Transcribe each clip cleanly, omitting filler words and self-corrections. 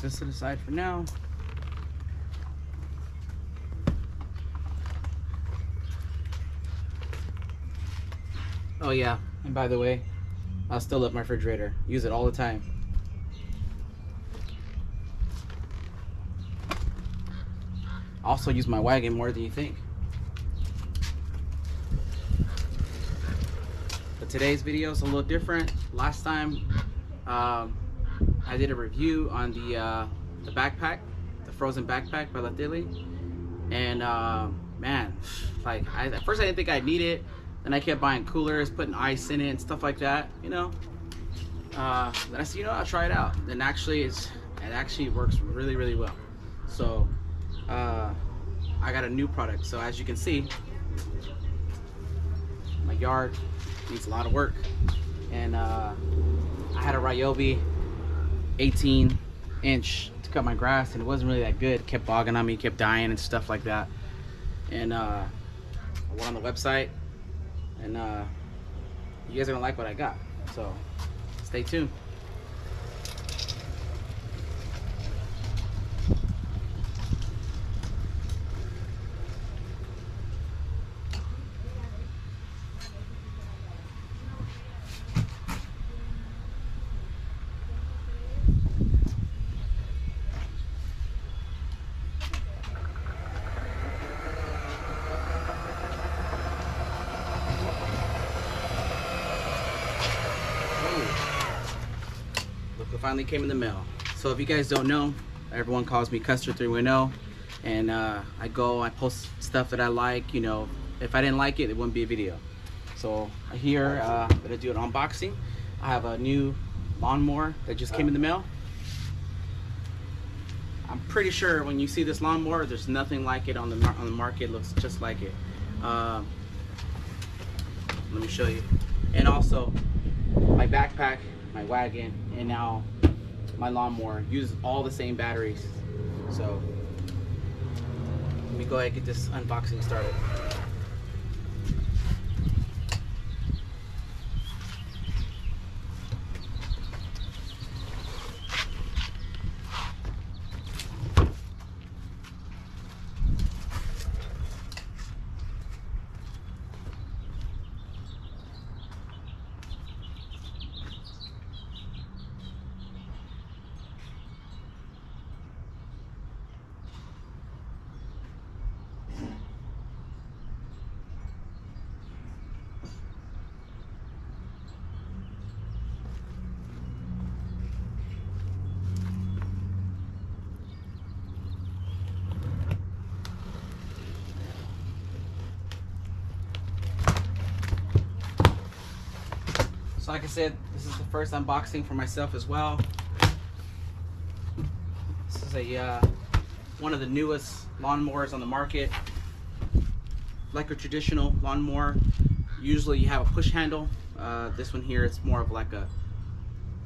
this to the side for now. Oh yeah, and by the way, I'll still love my refrigerator. Use it all the time. Also use my wagon more than you think. But today's video is a little different. Last time I did a review on the backpack, the frozen backpack by Litheli, and man, like at first I didn't think I'd need it. Then I kept buying coolers, putting ice in it and stuff like that, you know. Then I said, you know, I'll try it out. And actually it actually works really, really well. So I got a new product. So as you can see, my yard needs a lot of work. And I had a Ryobi 18-inch to cut my grass, and it wasn't really that good. It kept bogging on me, kept dying and stuff like that. And I went on the website, and you guys are gonna like what I got, so stay tuned. It finally came in the mail. So if you guys don't know, everyone calls me Custer 310, and I post stuff that I like. You know, if I didn't like it, it wouldn't be a video. So here I'm gonna do an unboxing. I have a new lawnmower that just came in the mail. I'm pretty sure when you see this lawnmower, there's nothing like it on the market. It looks just like it. Let me show you. And also my backpack, my wagon, and now my lawnmower uses all the same batteries. So let me go ahead and get this unboxing started. So like I said, this is the first unboxing for myself as well. This is one of the newest lawnmowers on the market. Like a traditional lawnmower, usually you have a push handle. This one here, it's more of like a,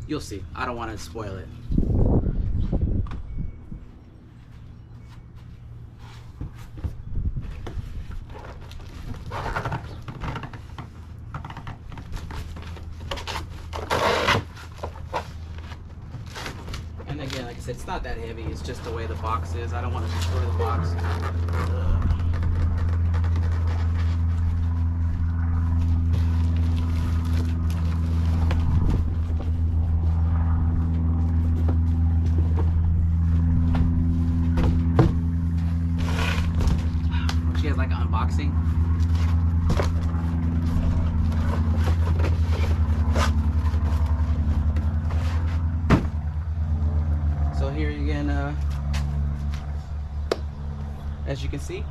you'll see, I don't want to spoil it. Again, like I said, it's not that heavy. It's just the way the box is. I don't want to destroy the box. She has like an unboxing. Here again, as you can see,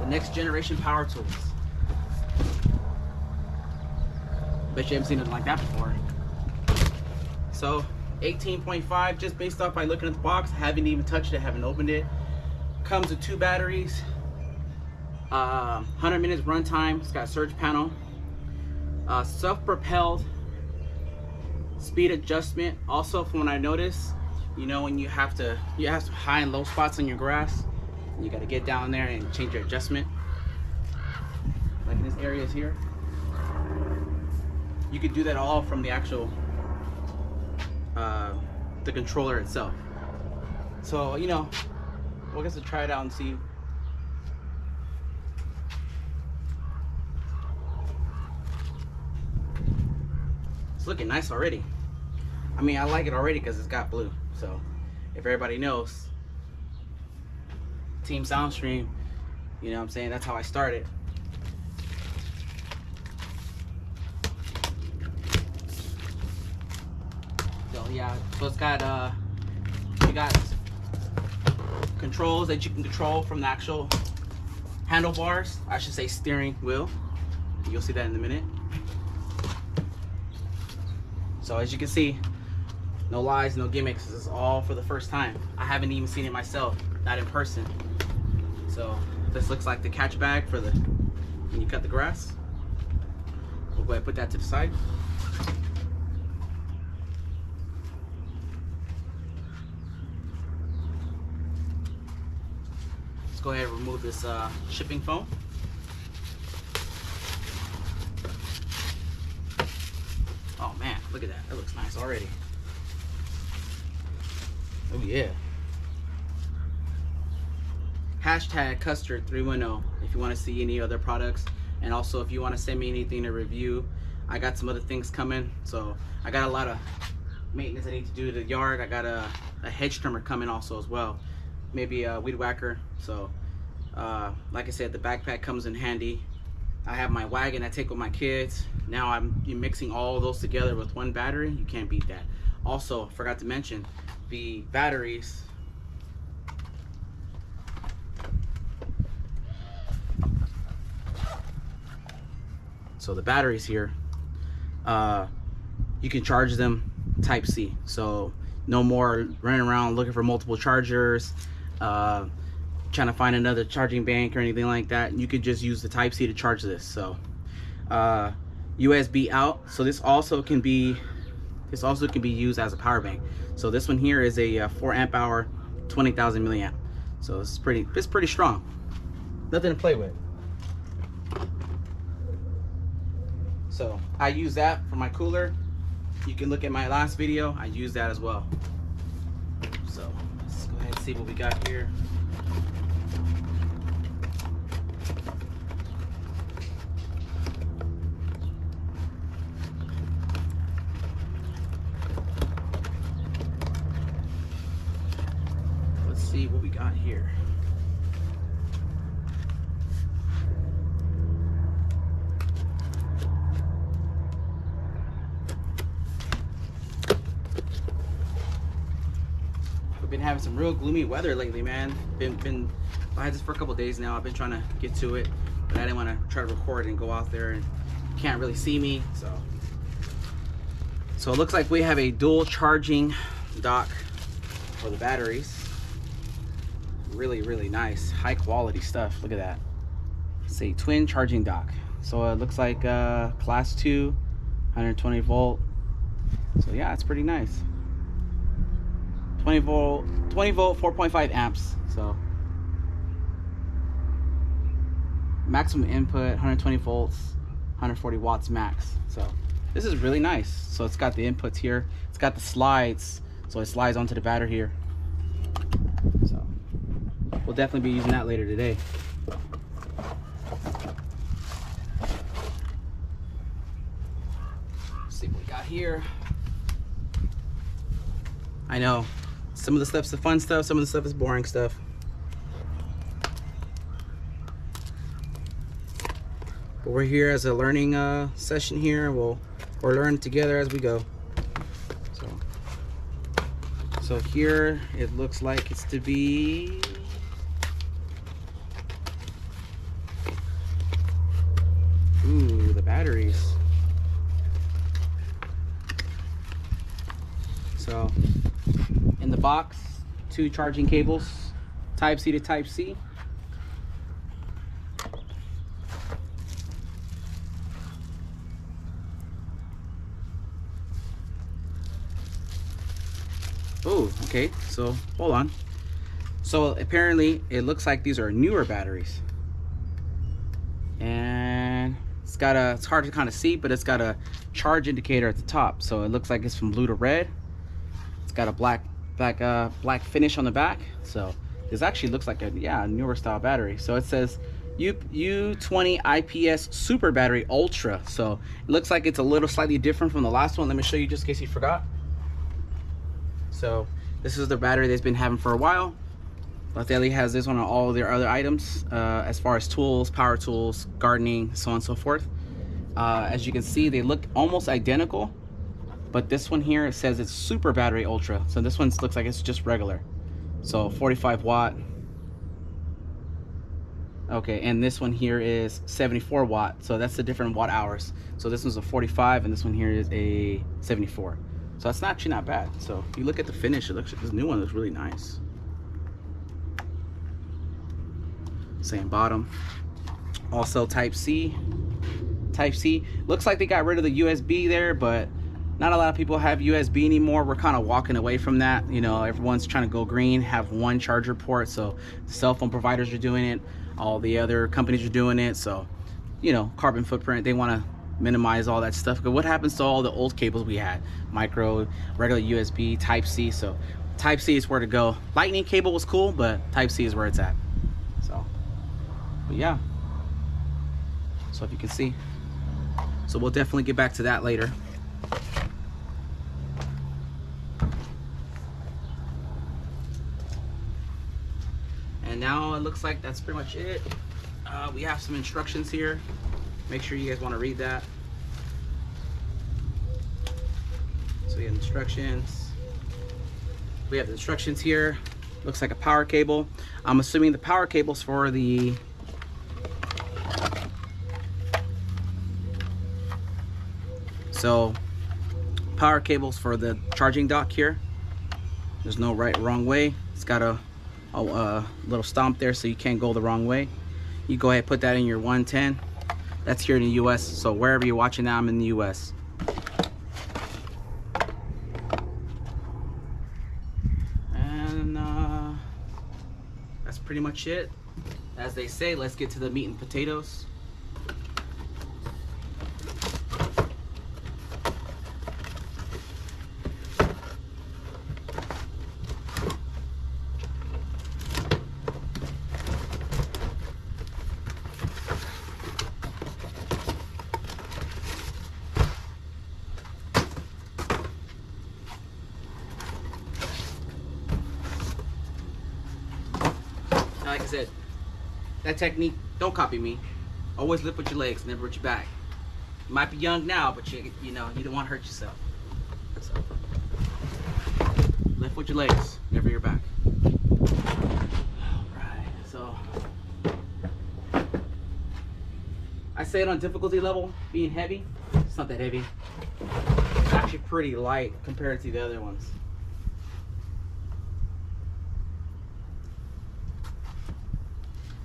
the next generation power tools. Bet you haven't seen it like that before. So 18.5, just based off by looking at the box. I haven't even touched it, haven't opened it. Comes with 2 batteries, 100 minutes runtime. It's got a surge panel, self-propelled speed adjustment. Also, from what I noticed, you know, when you have some high and low spots on your grass, you got to get down there and change your adjustment. Like in this area here, you could do that all from the actual the controller itself. So, you know, we'll get to try it out and see. It's looking nice already. I mean, I like it already because it's got blue. So, if everybody knows, Team Soundstream, you know what I'm saying, that's how I started. So yeah, so it's got you got controls that you can control from the actual handlebars, I should say steering wheel. You'll see that in a minute. So as you can see, no lies, no gimmicks. This is all for the first time. I haven't even seen it myself, not in person. So this looks like the catch bag for the when you cut the grass. We'll go ahead and put that to the side. Let's go ahead and remove this shipping foam. Oh man, look at that. That looks nice already. Oh yeah. Hashtag Custard310 if you want to see any other products, and also if you want to send me anything to review. I got some other things coming, so I got a lot of maintenance I need to do to the yard. I got a hedge trimmer coming also as well, maybe a weed whacker. So like I said, the backpack comes in handy. I have my wagon I take with my kids. Now I'm mixing all those together with one battery. You can't beat that. Also, forgot to mention the batteries. So the batteries here, you can charge them type C. So no more running around looking for multiple chargers, trying to find another charging bank or anything like that. You could just use the type C to charge this. So USB out. So this also can be used as a power bank. So this one here is a 4 amp hour, 20,000 milliamp. So it's pretty strong. Nothing to play with. So I use that for my cooler. You can look at my last video. I use that as well. So let's go ahead and see what we got here. Let's see what we got here. Been having some real gloomy weather lately, man. I had this for a couple days now. I've been trying to get to it, but I didn't want to try to record and go out there and you can't really see me. So it looks like we have a dual charging dock for the batteries. Really nice, high quality stuff. Look at that. It's a twin charging dock. So it looks like class 2, 120 volt. So yeah, it's pretty nice. 20 volt 4.5 amps. So maximum input 120 volts, 140 watts max. So this is really nice. So it's got the inputs here, it's got the slides, so it slides onto the battery here. So we'll definitely be using that later today. Let's see what we got here. I know some of the stuff's the fun stuff, some of the stuff is boring stuff. But we're here as a learning session here. We're learning together as we go. So here it looks like it's to be the batteries. So in the box, 2 charging cables, type C to type C. Oh, okay, so hold on. So apparently it looks like these are newer batteries. And it's hard to kind of see, but it's got a charge indicator at the top. So it looks like it's from blue to red. It's got a black black finish on the back. So this actually looks like a newer style battery. So it says U20 IPS Super Battery Ultra. So it looks like it's a little slightly different from the last one. Let me show you just in case you forgot. So this is the battery they've been having for a while. Litheli has this one on all of their other items, as far as tools, power tools, gardening, so on and so forth. As you can see, they look almost identical, but this one here, it says it's Super Battery Ultra. So this one looks like it's just regular. So 45 watt. Okay, and this one here is 74 watt. So that's the different watt hours. So this one's a 45 and this one here is a 74. So that's actually not bad. So if you look at the finish, it looks like this new one looks really nice. Same bottom. Also type C. Looks like they got rid of the USB there, but not a lot of people have USB anymore. We're kind of walking away from that. You know, everyone's trying to go green, have one charger port. So the cell phone providers are doing it, all the other companies are doing it. So, you know, carbon footprint, they want to minimize all that stuff. But what happens to all the old cables we had? Micro, regular USB, type C. So type C is where to go. Lightning cable was cool, but type C is where it's at. So, but yeah, so if you can see, so we'll definitely get back to that later. And now it looks like that's pretty much it. We have some instructions here. Make sure you guys want to read that. So we have instructions. We have the instructions here. Looks like a power cable. I'm assuming the power cable's for the power cables for the charging dock here. There's no right or wrong way. It's got a little stomp there so you can't go the wrong way. You go ahead and put that in your 110. That's here in the US, so wherever you're watching now, I'm in the US. And that's pretty much it. As they say, let's get to the meat and potatoes. Like I said, that technique, don't copy me. Always lift with your legs, never with your back. You might be young now, but you know, you don't want to hurt yourself. So, lift with your legs, never your back. Alright, so I say it on difficulty level, being heavy. It's not that heavy. It's actually pretty light compared to the other ones.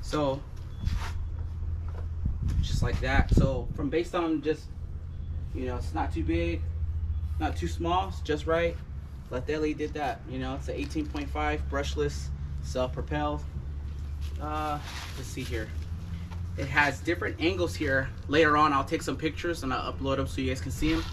So just like that. So from based on just, you know, it's not too big, not too small, it's just right. Litheli did that. You know, it's an 18.5 brushless, self-propelled. Let's see here. It has different angles here. Later on, I'll take some pictures and I'll upload them so you guys can see them.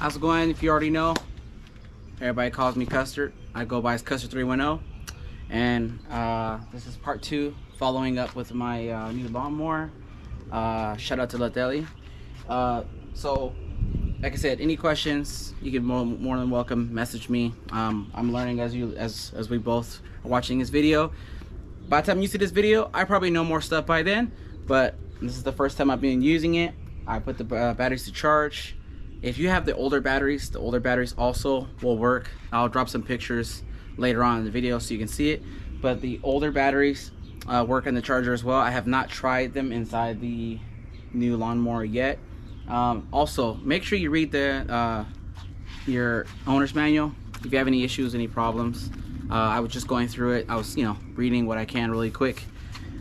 how's it going? If you already know, everybody calls me Custard. I go by as Custard 310. And this is part 2, following up with my new lawnmower. Shout out to Litheli. So, like I said, any questions, you can more than welcome message me. I'm learning as we both are watching this video. By the time you see this video, I probably know more stuff by then, but this is the first time I've been using it. I put the batteries to charge. If you have the older batteries also will work. I'll drop some pictures later on in the video so you can see it. But the older batteries work on the charger as well. I have not tried them inside the new lawnmower yet. Also, make sure you read your owner's manual. If you have any issues, any problems. I was just going through it. I was, reading what I can really quick.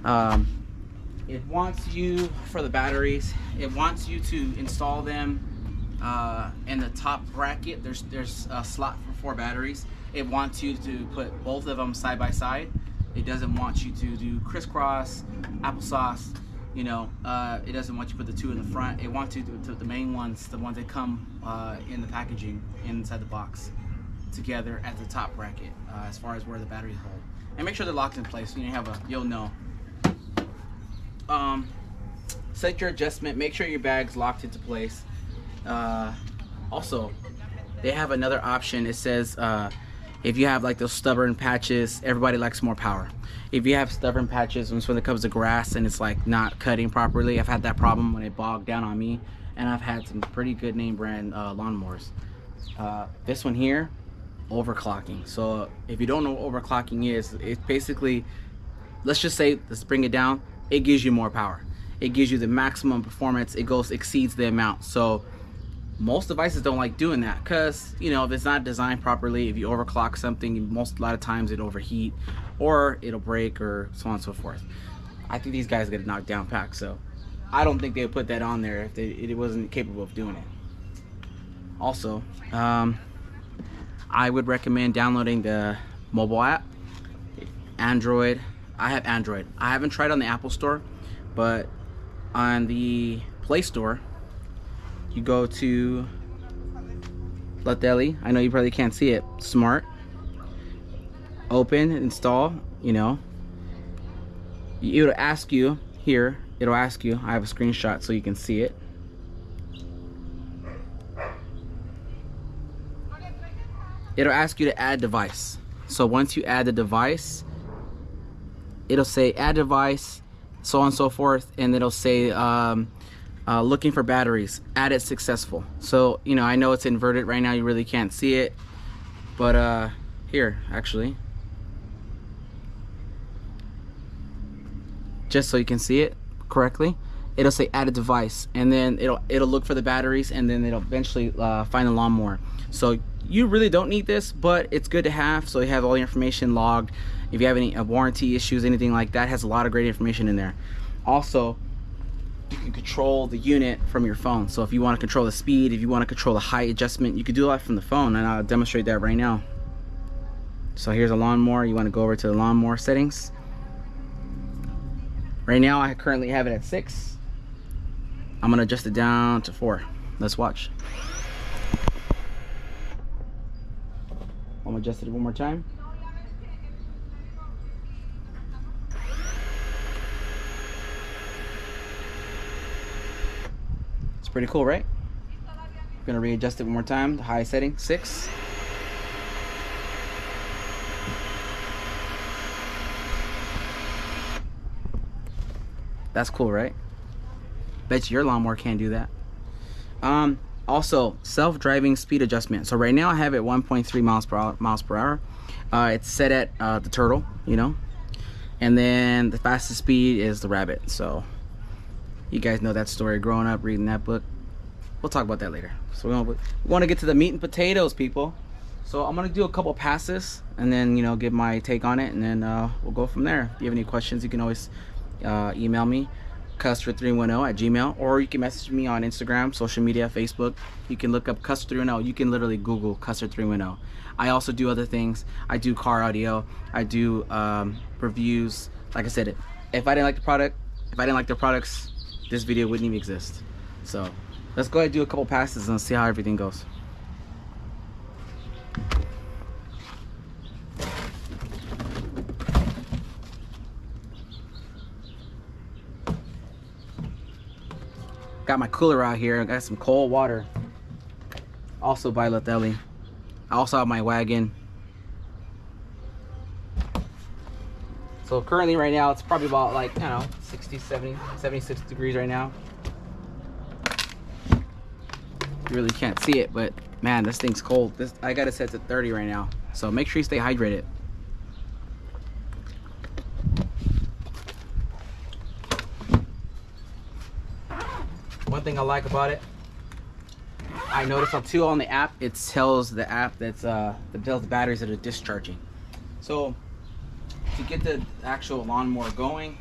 It wants you, for the batteries, it wants you to install them in the top bracket. There's a slot for 4 batteries. It wants you to put both of them side by side. It doesn't want you to do crisscross, applesauce. It doesn't want you to put the 2 in the front. It wants you to put the main ones, the ones that come in the packaging inside the box, together at the top bracket, as far as where the batteries hold. And make sure they're locked in place. So you'll know. Set your adjustment. Make sure your bag's locked into place. Also, they have another option. It says if you have like those stubborn patches, everybody likes more power. If you have stubborn patches when it comes to grass and it's like not cutting properly, I've had that problem when it bogged down on me, and I've had some pretty good name brand lawnmowers. This one here, overclocking. So if you don't know what overclocking is, it's basically, let's bring it down. It gives you more power. It gives you the maximum performance. It exceeds the amount. So most devices don't like doing that because if it's not designed properly, if you overclock something, a lot of times it overheat or it'll break or so on and so forth. I think these guys get a knockdown pack, so I don't think they would put that on there if it wasn't capable of doing it. Also, I would recommend downloading the mobile app. Android. I have Android. I haven't tried on the Apple Store, but on the Play Store, you go to Litheli. I know you probably can't see it. Smart. Open, install. It'll ask you here. It'll ask you. I have a screenshot so you can see it. It'll ask you to add device. So once you add the device, it'll say add device, so on and so forth, and it'll say looking for batteries, added successful. So I know it's inverted right now, you really can't see it, but here actually, just so you can see it correctly, it'll say added device, and then it'll look for the batteries, and then it'll eventually find the lawnmower. So you really don't need this, but it's good to have, so you have all the information logged. If you have any warranty issues, anything like that, it has a lot of great information in there. Also, you can control the unit from your phone. So if you want to control the speed, if you want to control the height adjustment, you can do that from the phone, and I'll demonstrate that right now. So here's a lawnmower. You want to go over to the lawnmower settings. Right now I currently have it at 6. I'm gonna adjust it down to 4. Let's watch. I'm gonna adjust it one more time. It's pretty cool, right? I'm gonna readjust it one more time. The high setting, 6. That's cool, right? Bet your lawnmower can't do that. Also, self-driving speed adjustment. So right now I have it 1.3 miles per hour. It's set at the turtle, and then the fastest speed is the rabbit. So you guys know that story growing up reading that book. We'll talk about that later. So we want to get to the meat and potatoes, people. So I'm gonna do a couple passes and then give my take on it, and then we'll go from there. If you have any questions, you can always email me, custard310@gmail, or you can message me on Instagram, social media, Facebook. You can look up custard310. You can literally Google custard310. I also do other things. I do car audio. I do reviews. Like I said, if I didn't like the product, if I didn't like their products, this video wouldn't even exist. So let's go ahead and do a couple passes and see how everything goes. Got my cooler out here. I got some cold water. Also by Litheli. I also have my wagon. So currently right now it's probably about like, I don't know, 60, 70, 76 degrees right now. You really can't see it, but man, this thing's cold. I got it set to 30 right now. So make sure you stay hydrated. One thing I like about it, I noticed too on the app, it tells the app that tells the batteries that are discharging. So to get the actual lawnmower going,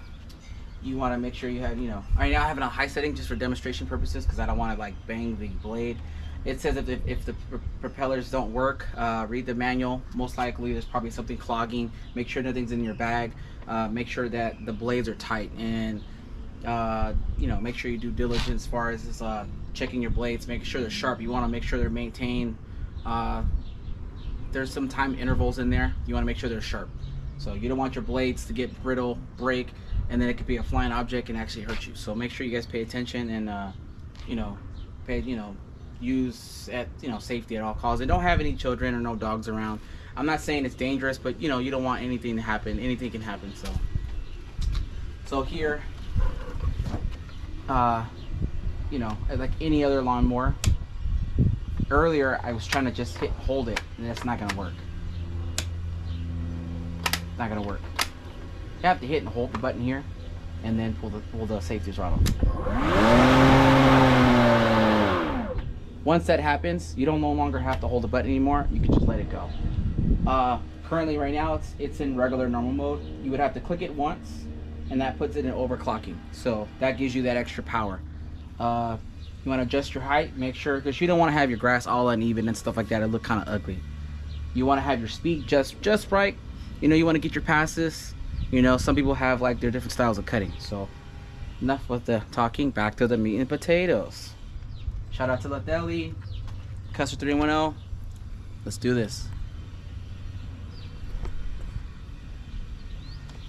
you want to make sure you have, you know, right now I have it on high setting just for demonstration purposes because I don't want to like bang the blade. It says if the propellers don't work, read the manual. Most likely there's probably something clogging. Make sure nothing's in your bag. Make sure that the blades are tight, and you know, make sure you do diligence as far as this, checking your blades, making sure they're sharp. You want to make sure they're maintained. There's some time intervals in there. You want to make sure they're sharp. So you don't want your blades to get brittle, break, and then it could be a flying object and actually hurt you. So make sure you guys pay attention and you know, use at, you know, safety at all costs. And don't have any children or no dogs around. I'm not saying it's dangerous, but you know, you don't want anything to happen. Anything can happen. So here, you know, like any other lawnmower, earlier I was trying to just hold it, and that's not gonna work. Not gonna work. You have to hit and hold the button here, and then pull the safety throttle. Once that happens, you don't no longer have to hold the button anymore. You can just let it go. Currently, right now, it's in regular normal mode. You would have to click it once, and that puts it in overclocking. So that gives you that extra power. You want to adjust your height, make sure, because you don't want to have your grass all uneven and stuff like that. It look kind of ugly. You want to have your speed just right. You know, you want to get your passes. You know, some people have like their different styles of cutting. So enough with the talking, back to the meat and potatoes. Shout out to Litheli, Custer 310. Let's do this.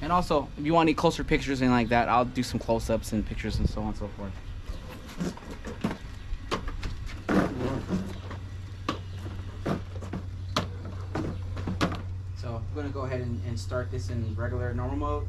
And also, if you want any closer pictures and like that, I'll do some close-ups and pictures and so on and so forth. So I'm gonna go ahead and start this in regular normal mode.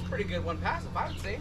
Pretty good one pass, if I would say.